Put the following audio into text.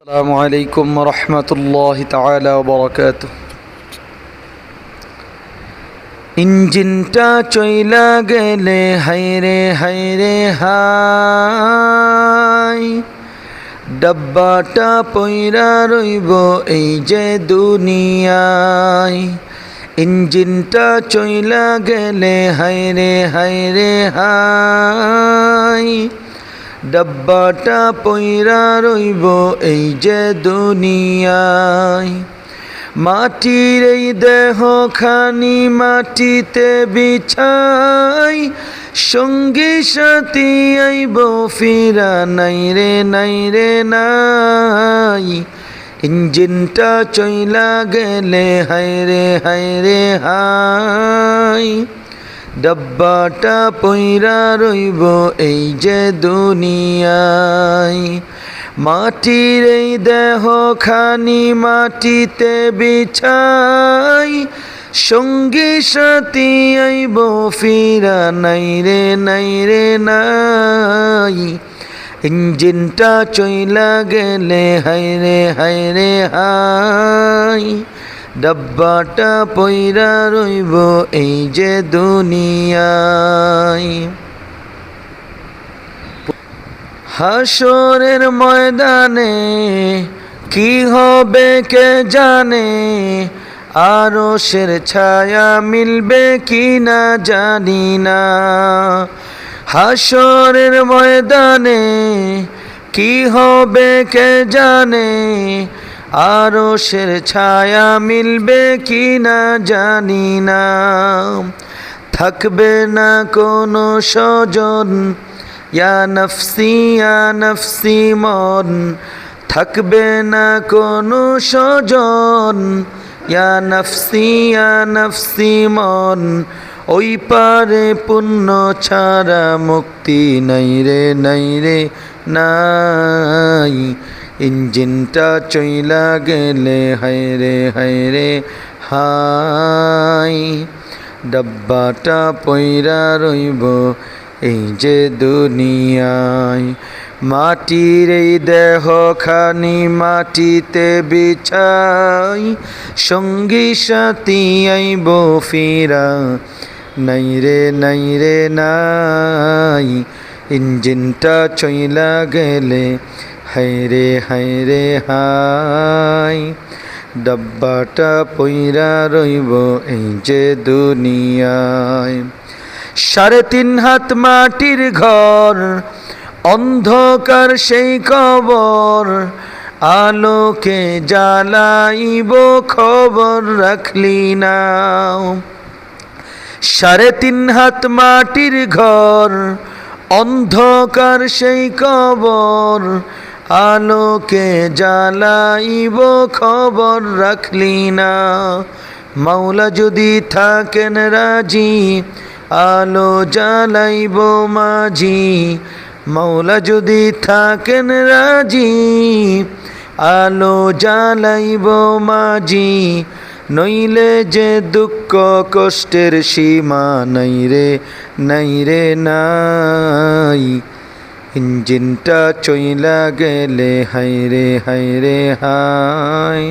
আসসালামু আলাইকুম রহমতুল্লাহি তাআলা ওয়া বারাকাতুহু। ইঞ্জিনটা চইলা গেলে হায়রে হায়রে হায়, ডাব্বাটা পইরা রইব এই যে দুনিয়ায়। ইঞ্জিনটা চইলা গেলে হায়রে হায়রে হায়, ডাব্বাটা পইরা রইব এই যে দুনিয়ায়। মাটির এই দেহ খানি মাটিতে বিছাই, সঙ্গী সাথী আইব ফিরা নাই রে নাই রে নাই। ইঞ্জিনটা চইলা গেলে হায়রে হায়রে হায়, ডাব্বাটা পইরা রইব এই যে দুনিয়ায়। মাটির এই দেহ খানি মাটিতে বিছাই, সঙ্গী সাথী আইব ফিরা নাই রে নাই রে নাই। ইঞ্জিনটা চইলা গেলে হায়রে হায়রে হায়, ডাব্বাটা পইরা রইব এই যে দুনিয়ায়। হাসরের ময়দানে কি হবে কে জানে, আরশের ছায়া মিলবে কি না জানি না। হাসরের ময়দানে কি হবে কে জানে, আরশের ছায়া মিলবে কি না জানি না। থাকবে না কোনো স্বজন, ইয়া নফসি মন, থাকবে না কোনো স্বজন, ইয়া নফসি মন। ওই পারে পুণ্য ছাড়া মুক্তি নাই রে নাই রে নাই। ইঞ্জিনটা চইলা গেলে হায়রে হায়রে হায়, ডাব্বাটা পইরা রইব এই যে দুনিয়ায়। মাটির এই দেহ খানি মাটিতে বিছাই, সঙ্গী সাথী আইব ফিরা নাই রে নাই রে নাই। ইঞ্জিনটা চইলা গেলে হায়রে হায়রে হায়, ডাব্বাটা পইরা রইব এই যে দুনিয়ায়। 3.5 হাত মাটির ঘর, অন্ধকার সেই কবর, আলোকে জ্বালাইব খবর রাখলি না। 3.5 হাত মাটির ঘর, অন্ধকার সেই কবর, আলোকে জ্বালাইব খবর রাখলি না। মাওলা যদি থাকেন রাজি, আলো জ্বালাইব মাঝি। মাওলা যদি থাকেন রাজি, আলো জ্বালাইব মাঝি। নইলে যে দুঃখ কষ্টের সীমা নাই রে নাই রে নাই। ইঞ্জিনটা চইলা গেলে হায়রে হায়রে হায়।